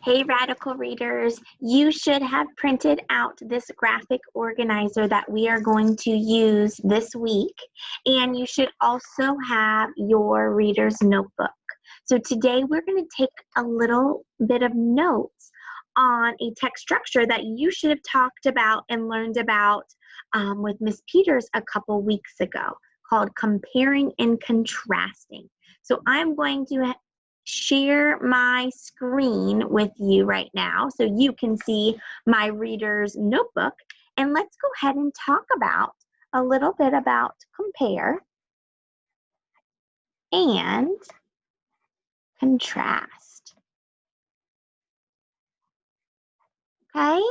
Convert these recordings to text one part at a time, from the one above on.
Hey, Radical Readers, you should have printed out this graphic organizer that we are going to use this week, and you should also have your reader's notebook. So today we're going to take a little bit of notes on a text structure that you should have talked about and learned about with Miss Peters a couple weeks ago, called comparing and contrasting. So I'm going to share my screen with you right now so you can see my reader's notebook, and let's go ahead and talk about a little bit about compare and contrast. Okay,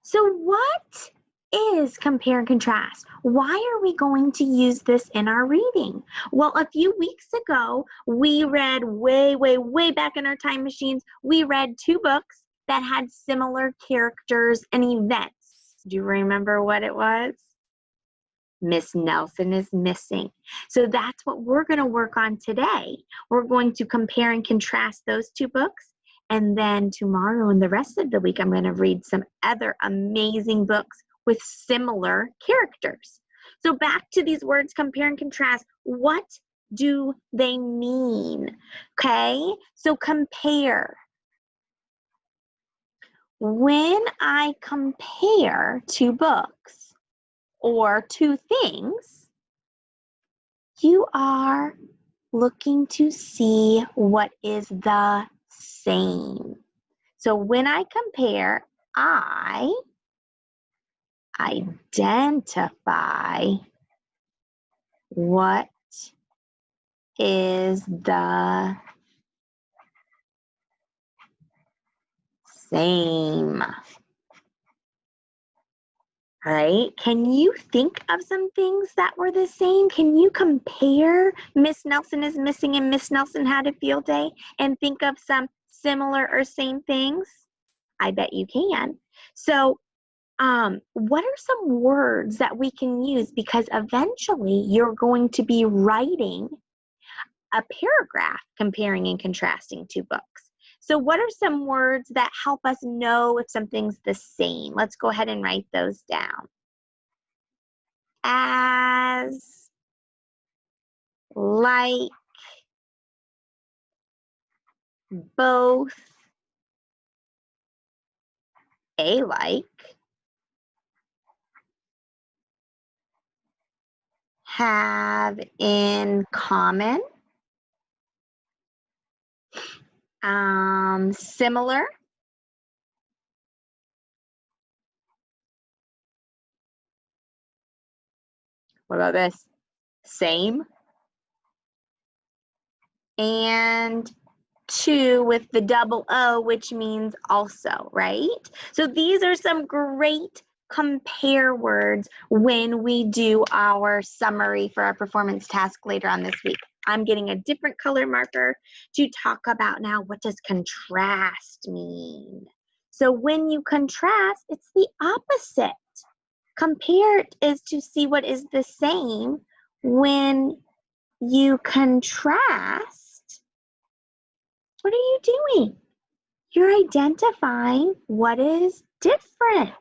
so what is compare and contrast? Why are we going to use this in our reading? Well, a few weeks ago, we read way back in our time machines, we read two books that had similar characters and events. Do you remember what it was? Miss Nelson is missing. So that's what we're going to work on today. We're going to compare and contrast those two books. And then tomorrow and the rest of the week, I'm going to read some other amazing books with similar characters. So back to these words, compare and contrast. What do they mean? Okay, so compare. When I compare two books or two things, you are looking to see what is the same. So when I compare, I identify what is the same. All right, can you think of some things that were the same? Can you compare Miss Nelson is missing and Miss Nelson had a field day and think of some similar or same things? I bet you can. So what are some words that we can use? Because eventually you're going to be writing a paragraph comparing and contrasting two books. So what are some words that help us know if something's the same? Let's go ahead and write those down. As, like, both, alike, have in common, similar, what about this? Same, and two with the double O, which means also, right? So these are some great compare words when we do our summary for our performance task later on this week. I'm getting a different color marker to talk about now. What does contrast mean? So when you contrast, it's the opposite. Compare is to see what is the same. When you contrast, what are you doing? You're identifying what is different.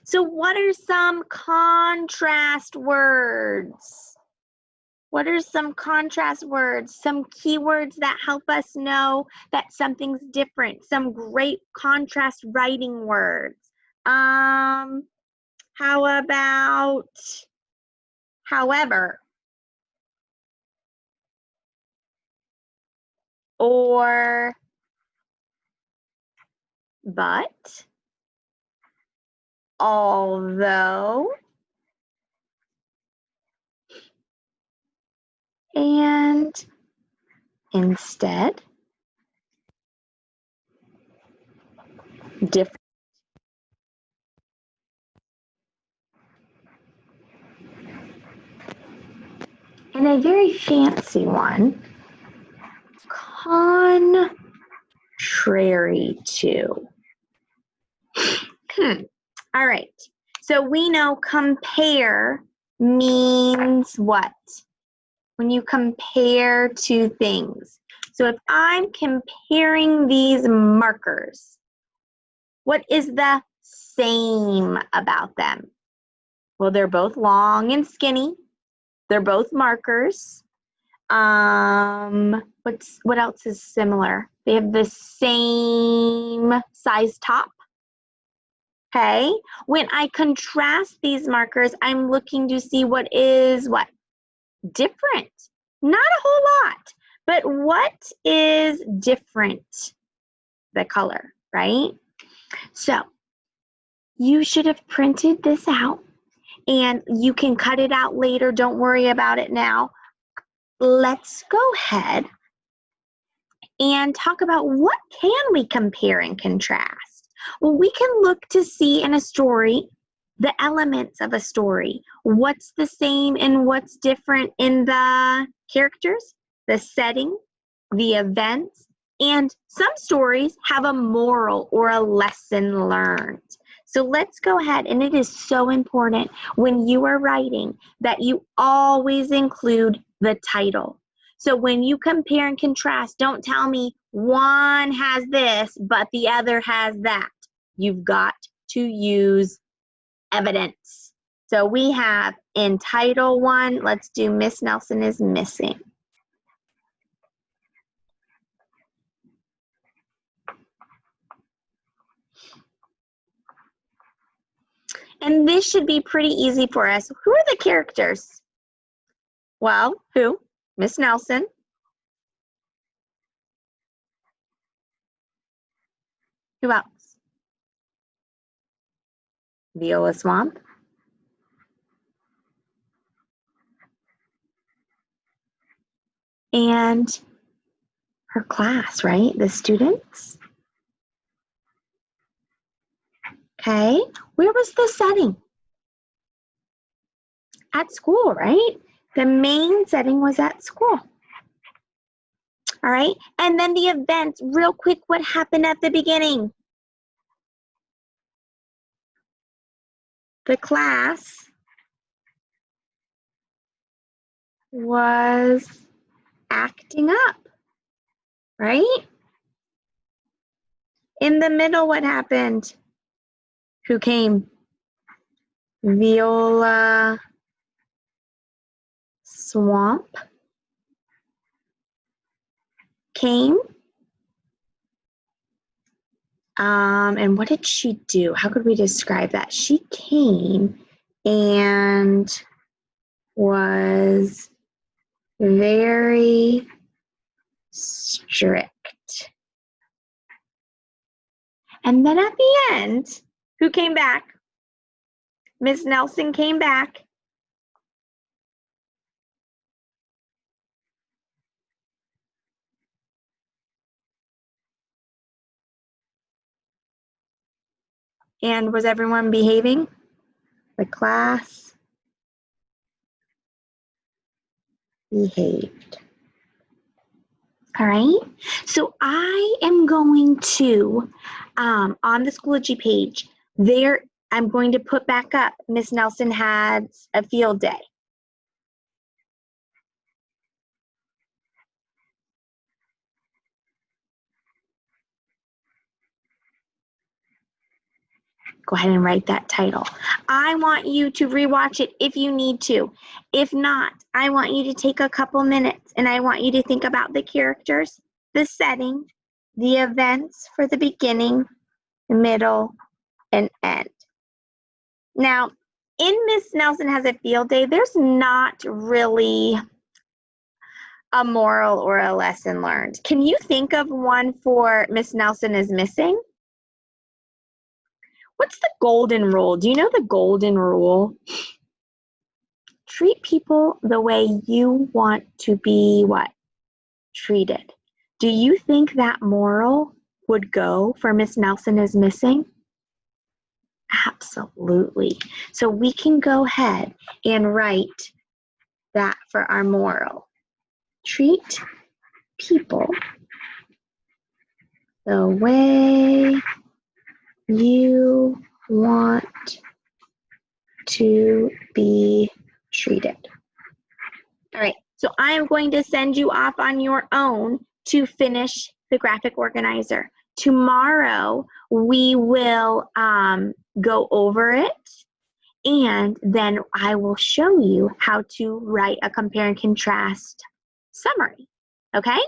So what are some contrast words? What are some contrast words? Some keywords that help us know that something's different. Some great contrast writing words. How about however? Or but? Although? And instead, different. And a very fancy one, contrast. contrary to. All right. So we know compare means what? When you compare two things. So if I'm comparing these markers, what is the same about them? Well, they're both long and skinny. They're both markers. What else is similar? They have the same size top. Okay. When I contrast these markers, I'm looking to see what is what? Different. Not a whole lot, but what is different? The color, right? So you should have printed this out and you can cut it out later. Don't worry about it now. Let's go ahead and talk about what can we compare and contrast. Well, we can look to see in a story the elements of a story. What's the same and what's different in the characters, the setting, the events, and some stories have a moral or a lesson learned. So let's go ahead, and it is so important when you are writing that you always include the title. So when you compare and contrast, don't tell me one has this, but the other has that. You've got to use evidence. So we have in title 1, let's do Miss Nelson is missing. And this should be pretty easy for us. Who are the characters? Well, who? Miss Nelson. Who else? Viola Swamp. And her class, right? The students. Okay. Where was the setting? At school, right? The main setting was at school. All right. And then the event, real quick, what happened at the beginning? The class was acting up, right? In the middle, what happened? Who came? Viola Swamp came. And what did she do? How could we describe that? She came and was very strict. And then at the end, who came back? Miss Nelson came back. And was everyone behaving? The class behaved. All right, so I am going to, on the Schoology page, there I'm going to put back up Miss Nelson had a field day. Go ahead and write that title. I want you to rewatch it if you need to. If not, I want you to take a couple minutes and I want you to think about the characters, the setting, the events for the beginning, middle, and end. Now, in Miss Nelson Has a Field Day, there's not really a moral or a lesson learned. Can you think of one for Miss Nelson is Missing? What's the golden rule? Do you know the golden rule? Treat people the way you want to be what? Treated. Do you think that moral would go for Miss Nelson is Missing? Absolutely. So we can go ahead and write that for our moral. Treat people the way you want to be treated. All right, so I am going to send you off on your own to finish the graphic organizer. Tomorrow, we will go over it, and then I will show you how to write a compare and contrast summary, okay?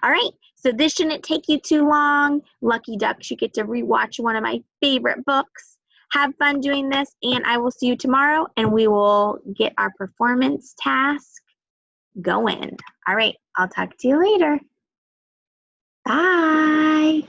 All right, so this shouldn't take you too long. Lucky Ducks, you get to rewatch one of my favorite books. Have fun doing this, and I will see you tomorrow, and we will get our performance task going. All right, I'll talk to you later. Bye.